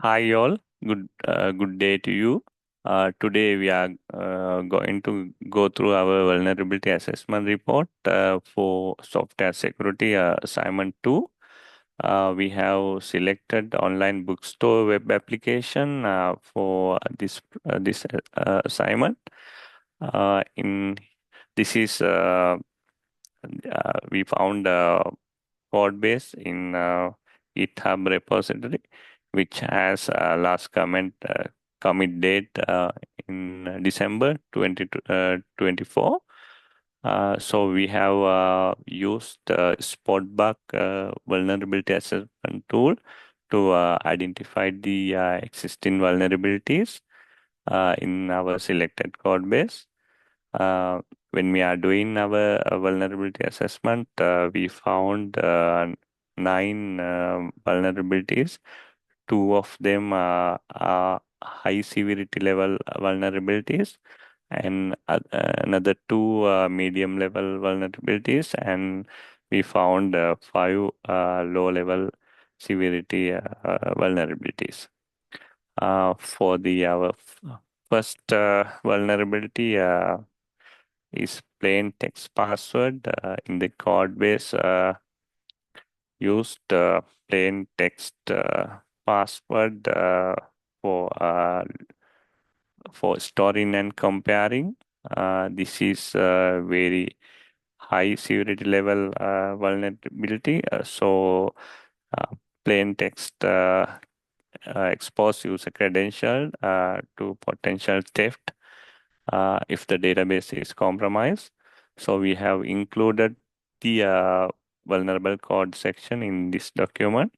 Hi all, good day to you. Today we are going to go through our vulnerability assessment report for software security assignment 2. We have selected online bookstore web application for this assignment. In this is We found code base in GitHub repository, which has last commit date in December 2024. So we have used Spotbug vulnerability assessment tool to identify the existing vulnerabilities in our selected code base. Uh, when we are doing our vulnerability assessment, we found nine vulnerabilities. Two of them are high severity level vulnerabilities, and another two medium level vulnerabilities, and we found five low level severity vulnerabilities. For the our first vulnerability is plain text password. In the code base used plain text password for uh, for storing and comparing. This is very high severity level vulnerability. Uh, Plain text expose user credential to potential theft if the database is compromised. So we have included the vulnerable code section in this document.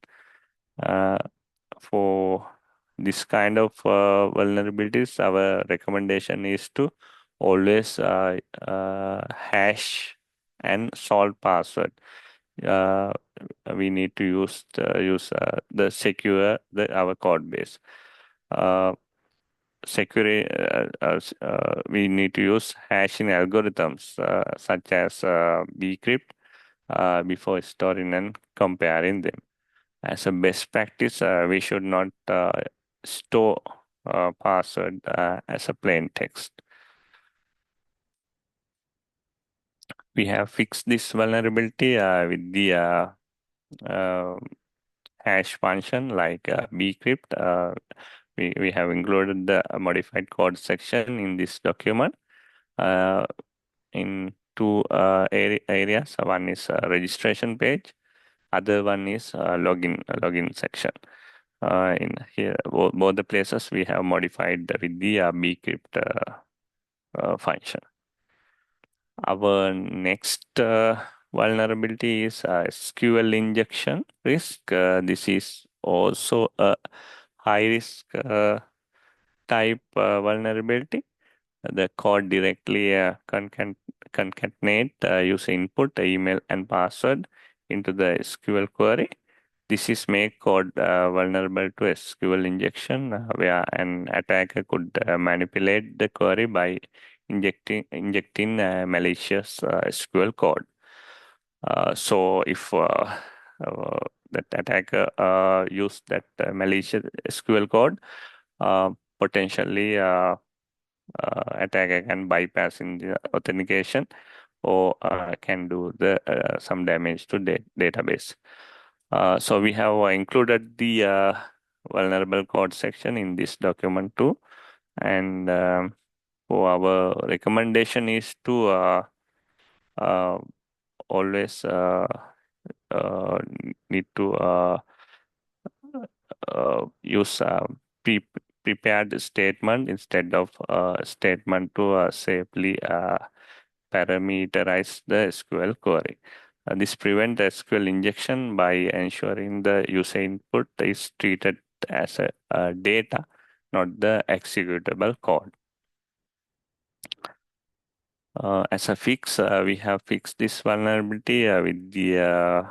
Uh, for this kind of vulnerabilities, our recommendation is to always hash and solve password. Uh, we need to use the secure our code base. Uh, we need to use hashing algorithms such as bcrypt before storing and comparing them. As a best practice, we should not store password as a plain text. We have fixed this vulnerability with the hash function like bcrypt. We have included the modified code section in this document in two areas. One is registration page, other one is login section. In here, both the places we have modified with the bcrypt function. Our next vulnerability is SQL injection risk. This is also a high risk type vulnerability. The code directly concatenate user input, email, and password into the SQL query. This is make code vulnerable to SQL injection, where an attacker could manipulate the query by injecting malicious SQL code. So if that attacker use that malicious SQL code, potentially attacker can bypass in the authentication or can do the some damage to the database. So we have included the vulnerable code section in this document too, and for our recommendation is to always uh, need to use prepared statement instead of statement to safely parameterize the SQL query. This prevents SQL injection by ensuring the user input is treated as a data, not the executable code. As a fix, we have fixed this vulnerability with the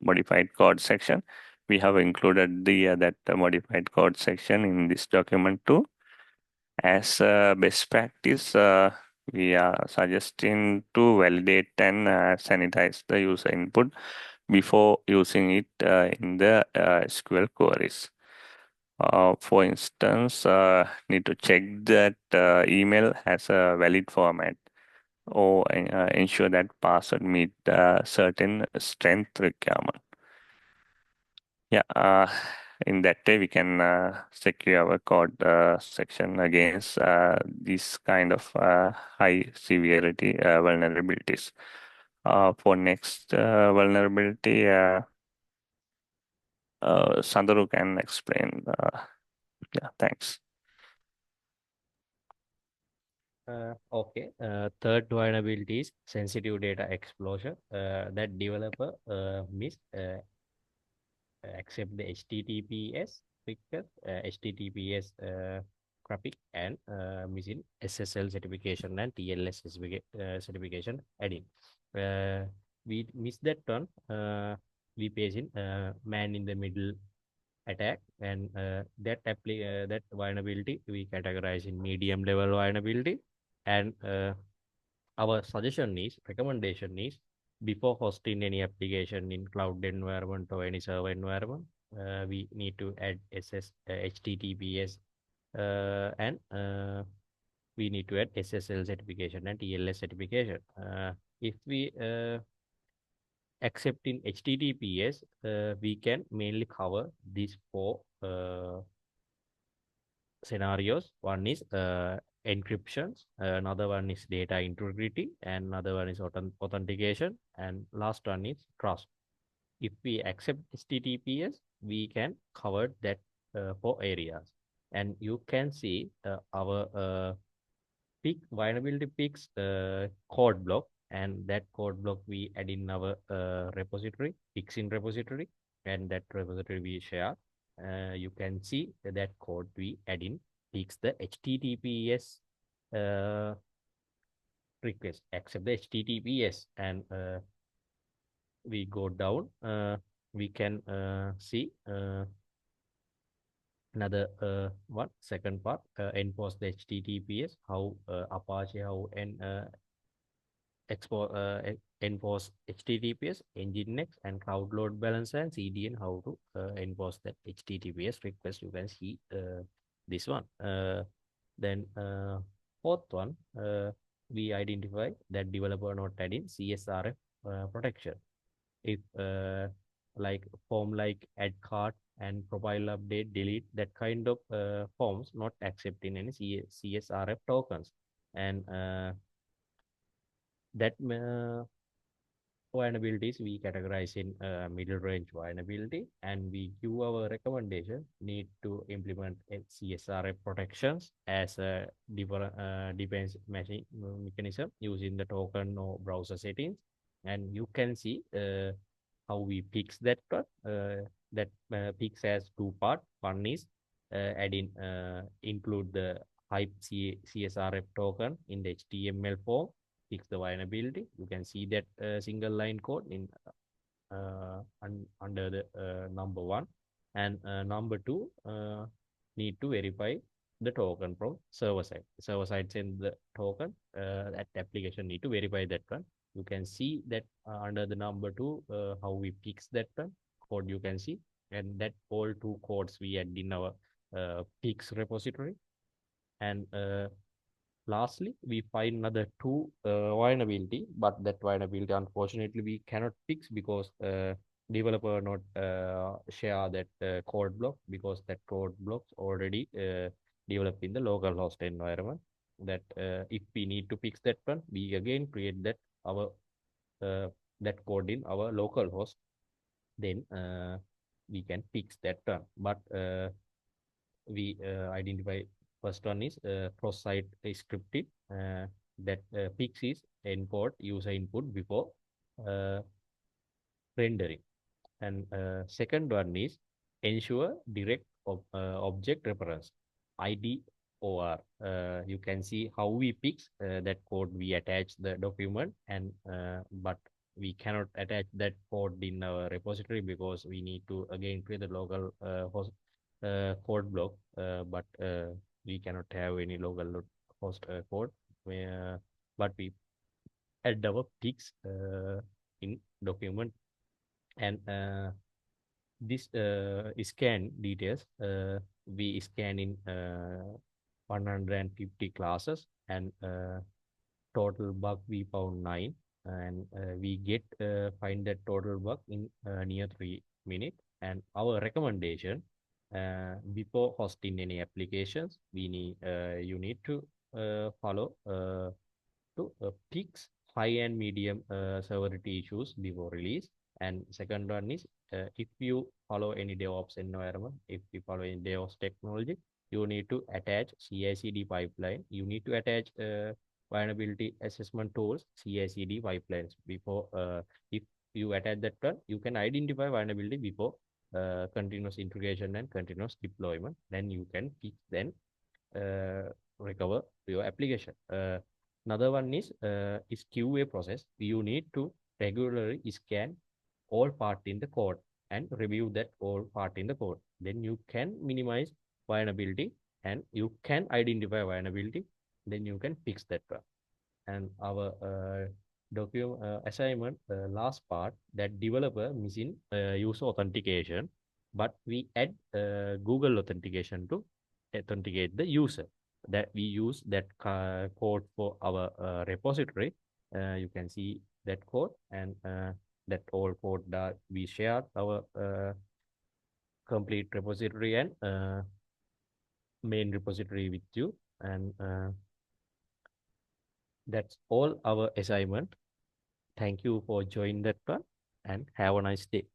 modified code section. We have included the that modified code section in this document too. As a best practice, we are suggesting to validate and sanitize the user input before using it in the SQL queries. For instance, need to check that email has a valid format or ensure that password meet certain strength requirement. Yeah, in that way we can secure our code section against this kind of high severity vulnerabilities. For next vulnerability, Sandaru can explain. Yeah, thanks. Okay. Third vulnerability is sensitive data explosion. That developer miss accept the HTTPS request, HTTPS traffic, and missing SSL certification and TLS certification adding. We miss that one. We face in man in the middle attack, and that vulnerability we categorize in medium level vulnerability. And our suggestion is recommendation is before hosting any application in cloud environment or any server environment, we need to add HTTPS, and we need to add SSL certification and TLS certification. If we accept in HTTPS, we can mainly cover these four scenarios. One is encryptions, another one is data integrity, and another one is authentication, and last one is trust. If we accept HTTPS, we can cover that four areas. And you can see our vulnerability picks code block, and that code block we add in our repository, fixing repository, and that repository we share. You can see that code we add in fix the HTTPS request, accept the HTTPS, and we go down. We can see another one second part, enforce the HTTPS, how Apache, how and enforce HTTPS, Nginx, and Cloud Load Balancer and CDN, how to enforce that HTTPS request. You can see this one. Then fourth one, we identify that developer not adding CSRF protection. If like form like add card and profile update, delete, that kind of forms not accepting any CSRF tokens, and that vulnerabilities we categorize in middle range vulnerability, and we give our recommendation need to implement CSRF protections as a defense mechanism using the token or browser settings. And you can see how we fix that part. That fix has two part. One is adding include the hype CSRF token in the HTML form, fix the vulnerability. You can see that single line code in under the number one, and number two, need to verify the token from server side. Server side send the token, that application need to verify that one. You can see that under the number two, how we fix that one code. You can see, and that all two codes we add in our fix repository. And lastly, we find another two vulnerability, but that vulnerability unfortunately we cannot fix because developer not share that code block, because that code blocks already developed in the local host environment. That if we need to fix that one, we again create that our that code in our local host, then we can fix that one. But we identify first one is cross-site scripting, that fixes encode user input before uh, rendering. And second one is ensure direct object reference, IDOR. You can see how we fix that code. We attach the document, and but we cannot attach that code in our repository because we need to again create the local host code block. But we cannot have any local host code. But we add our fix in document. And this scan details, we scan in 150 classes, and total bug we found 9, and we get find that total bug in near 3 minutes. And our recommendation, before hosting any applications, we need you need to follow to fix high and medium severity issues before release. And second one is, if you follow any DevOps environment, if you follow any DevOps technology, you need to attach CI/CD pipeline. You need to attach vulnerability assessment tools, CI/CD pipelines before. If you attach that one, you can identify vulnerability before continuous integration and continuous deployment. Then you can fix, then recover your application. Another one is QA process. You need to regularly scan all part in the code and review that all part in the code. Then you can minimize vulnerability, and you can identify vulnerability. Then you can fix that one. And our document assignment, last part, that developer missing user authentication, but we add Google authentication to authenticate the user. That we use that code for our repository. You can see that code, and that all code that we share our complete repository and main repository with you. And that's all our assignment. Thank you for joining that one, and have a nice day.